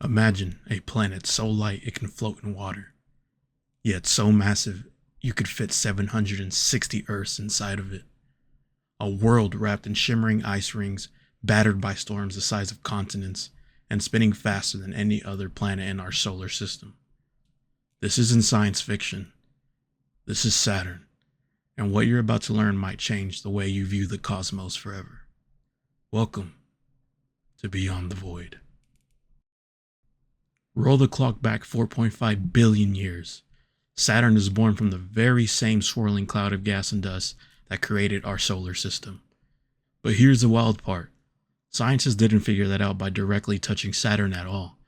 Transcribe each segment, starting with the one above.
Imagine a planet so light it can float in water, yet so massive you could fit 760 Earths inside of it. A world wrapped in shimmering ice rings, battered by storms the size of continents, and spinning faster than any other planet in our solar system. This isn't science fiction. This is Saturn, and what you're about to learn might change the way you view the cosmos forever. Welcome to Beyond the Void. Roll the clock back 4.5 billion years. Saturn is born from the very same swirling cloud of gas and dust that created our solar system. But here's the wild part. Scientists didn't figure that out by directly touching Saturn at all.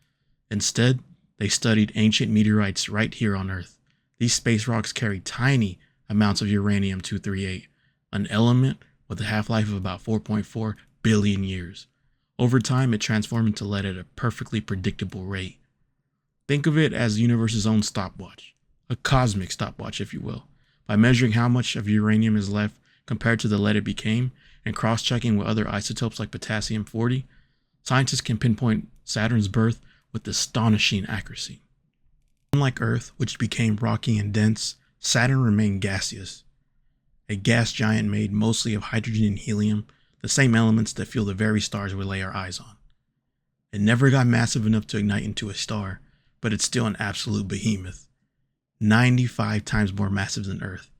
Instead, they studied ancient meteorites right here on Earth. These space rocks carry tiny amounts of uranium-238, an element with a half-life of about 4.4 billion years. Over time, it transformed into lead at a perfectly predictable rate. Think of it as the universe's own stopwatch, a cosmic stopwatch, if you will. By measuring how much of uranium is left compared to the lead it became, and cross-checking with other isotopes like potassium-40, scientists can pinpoint Saturn's birth with astonishing accuracy. Unlike Earth, which became rocky and dense, Saturn remained gaseous. A gas giant made mostly of hydrogen and helium, the same elements that fuel the very stars we lay our eyes on. It never got massive enough to ignite into a star, but it's still an absolute behemoth. 95 times more massive than Earth,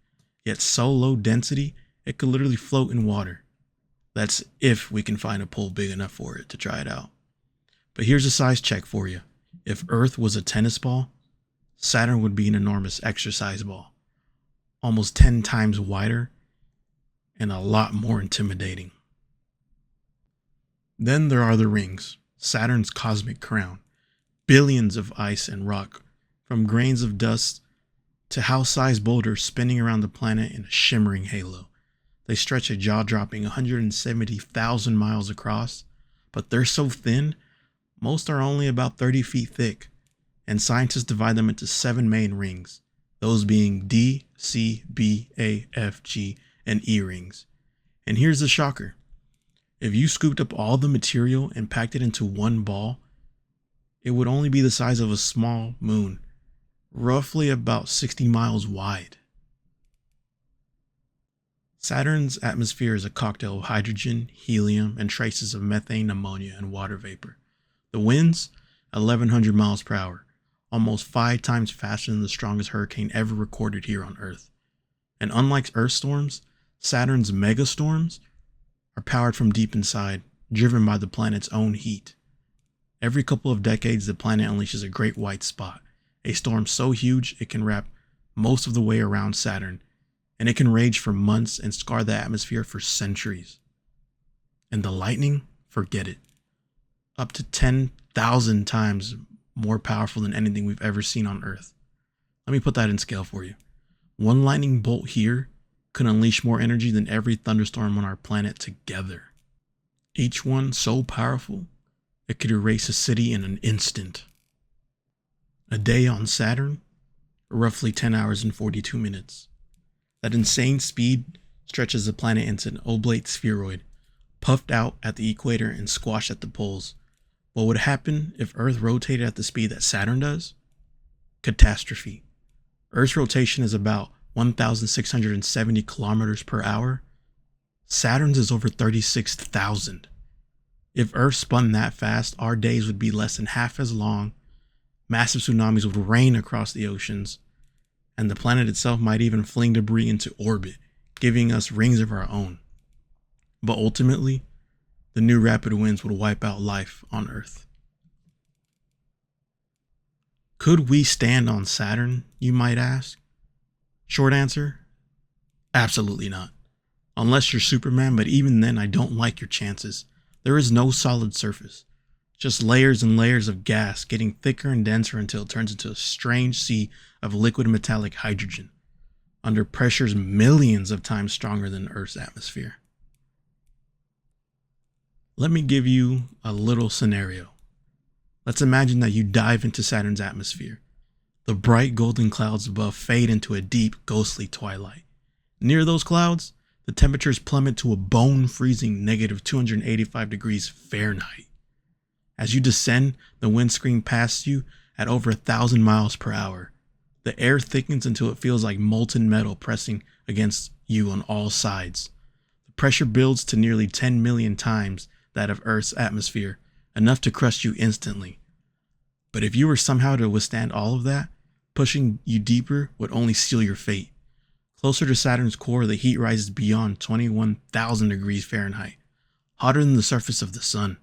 yet so low density it could literally float in water. That's if we can find a pool big enough for it to try it out. But here's a size check for you. If Earth was a tennis ball, Saturn would be an enormous exercise ball, almost 10 times wider and a lot more intimidating. Then there are the rings, Saturn's cosmic crown. Billions of ice and rock, from grains of dust to house-sized boulders spinning around the planet in a shimmering halo. They stretch a jaw-dropping 170,000 miles across, but they're so thin, most are only about 30 feet thick, and scientists divide them into 7 main rings, those being D, C, B, A, F, G, and E rings. And here's the shocker. If you scooped up all the material and packed it into one ball, it would only be the size of a small moon, roughly about 60 miles wide. Saturn's atmosphere is a cocktail of hydrogen, helium, and traces of methane, ammonia, and water vapor. The winds, 1,100 miles per hour, almost 5 times faster than the strongest hurricane ever recorded here on Earth. And unlike Earth storms, Saturn's megastorms are powered from deep inside, driven by the planet's own heat. Every couple of decades, the planet unleashes a great white spot, a storm so huge it can wrap most of the way around Saturn, and it can rage for months and scar the atmosphere for centuries. And the lightning? Forget it. Up to 10,000 times more powerful than anything we've ever seen on Earth. Let me put that in scale for you. One lightning bolt here could unleash more energy than every thunderstorm on our planet together. Each one so powerful, it could erase a city in an instant. A day on Saturn, roughly 10 hours and 42 minutes. That insane speed stretches the planet into an oblate spheroid, puffed out at the equator and squashed at the poles. What would happen if Earth rotated at the speed that Saturn does? Catastrophe. Earth's rotation is about 1,670 kilometers per hour. Saturn's is over 36,000. If Earth spun that fast, our days would be less than half as long, massive tsunamis would rain across the oceans, and the planet itself might even fling debris into orbit, giving us rings of our own. But ultimately, the new rapid winds would wipe out life on Earth. Could we stand on Saturn, you might ask? Short answer, absolutely not. Unless you're Superman, but even then I don't like your chances. There is no solid surface, just layers and layers of gas getting thicker and denser until it turns into a strange sea of liquid metallic hydrogen, under pressures millions of times stronger than Earth's atmosphere. Let me give you a little scenario. Let's imagine that you dive into Saturn's atmosphere. The bright golden clouds above fade into a deep, ghostly twilight. Near those clouds, the temperatures plummet to a bone-freezing -285 degrees Fahrenheit. As you descend, the wind screams past you at over 1,000 miles per hour. The air thickens until it feels like molten metal pressing against you on all sides. The pressure builds to nearly 10 million times that of Earth's atmosphere, enough to crush you instantly. But if you were somehow to withstand all of that, pushing you deeper would only seal your fate. Closer to Saturn's core, the heat rises beyond 21,000 degrees Fahrenheit, hotter than the surface of the sun.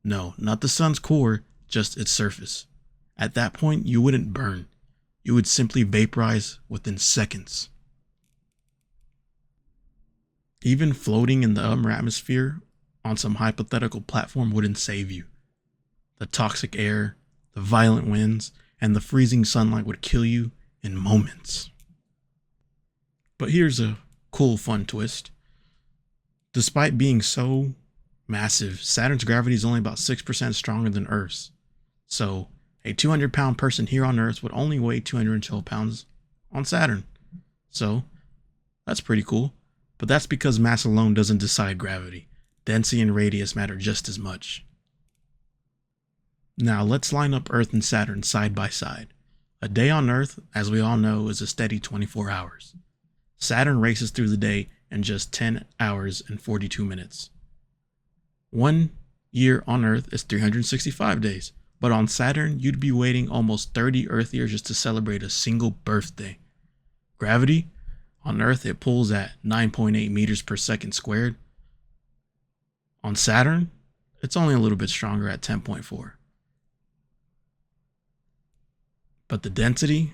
No, not the sun's core, just its surface. At that point, you wouldn't burn. You would simply vaporize within seconds. Even floating in the upper atmosphere on some hypothetical platform wouldn't save you. The toxic air, the violent winds, and the freezing sunlight would kill you in moments. But here's a cool, fun twist. Despite being so massive, Saturn's gravity is only about 6% stronger than Earth's. So, a 200-pound person here on Earth would only weigh 212 pounds on Saturn. So, that's pretty cool. But that's because mass alone doesn't decide gravity. Density and radius matter just as much. Now, let's line up Earth and Saturn side by side. A day on Earth, as we all know, is a steady 24 hours. Saturn races through the day in just 10 hours and 42 minutes. 1 year on Earth is 365 days, but on Saturn, you'd be waiting almost 30 Earth years just to celebrate a single birthday. Gravity? On Earth, it pulls at 9.8 meters per second squared. On Saturn, it's only a little bit stronger at 10.4. But the density,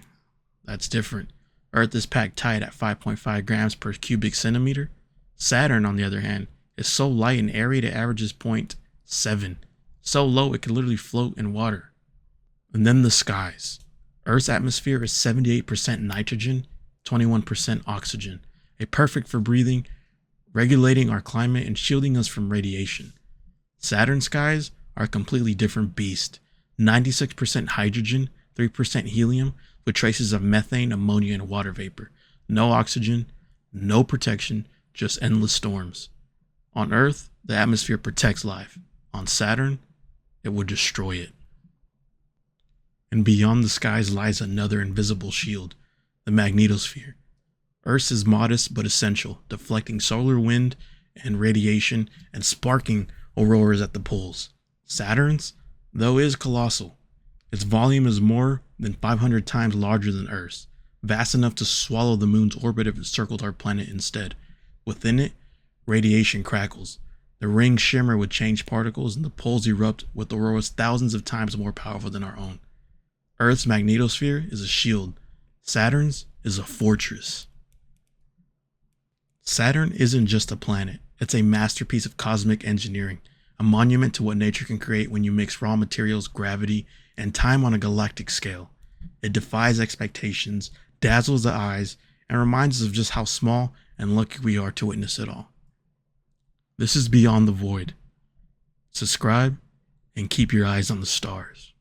that's different. Earth is packed tight at 5.5 grams per cubic centimeter. Saturn, on the other hand, is so light and airy it averages 0.7. So low it could literally float in water. And then the skies. Earth's atmosphere is 78% nitrogen, 21% oxygen, perfect for breathing, regulating our climate, and shielding us from radiation. Saturn's skies are a completely different beast. 96% hydrogen, 3% helium, with traces of methane, ammonia, and water vapor. No oxygen, no protection, just endless storms. On Earth, the atmosphere protects life. On Saturn, it would destroy it. And beyond the skies lies another invisible shield, the magnetosphere. Earth's is modest but essential, deflecting solar wind and radiation and sparking auroras at the poles. Saturn's, though, is colossal. Its volume is more than 500 times larger than Earth's, vast enough to swallow the moon's orbit if it circled our planet instead. Within it, radiation crackles. The rings shimmer with changed particles, and the poles erupt with auroras thousands of times more powerful than our own. Earth's magnetosphere is a shield. Saturn's is a fortress. Saturn isn't just a planet. It's a masterpiece of cosmic engineering, a monument to what nature can create when you mix raw materials, gravity, and time on a galactic scale. It defies expectations, dazzles the eyes, and reminds us of just how small and lucky we are to witness it all. This is Beyond the Void. Subscribe and keep your eyes on the stars.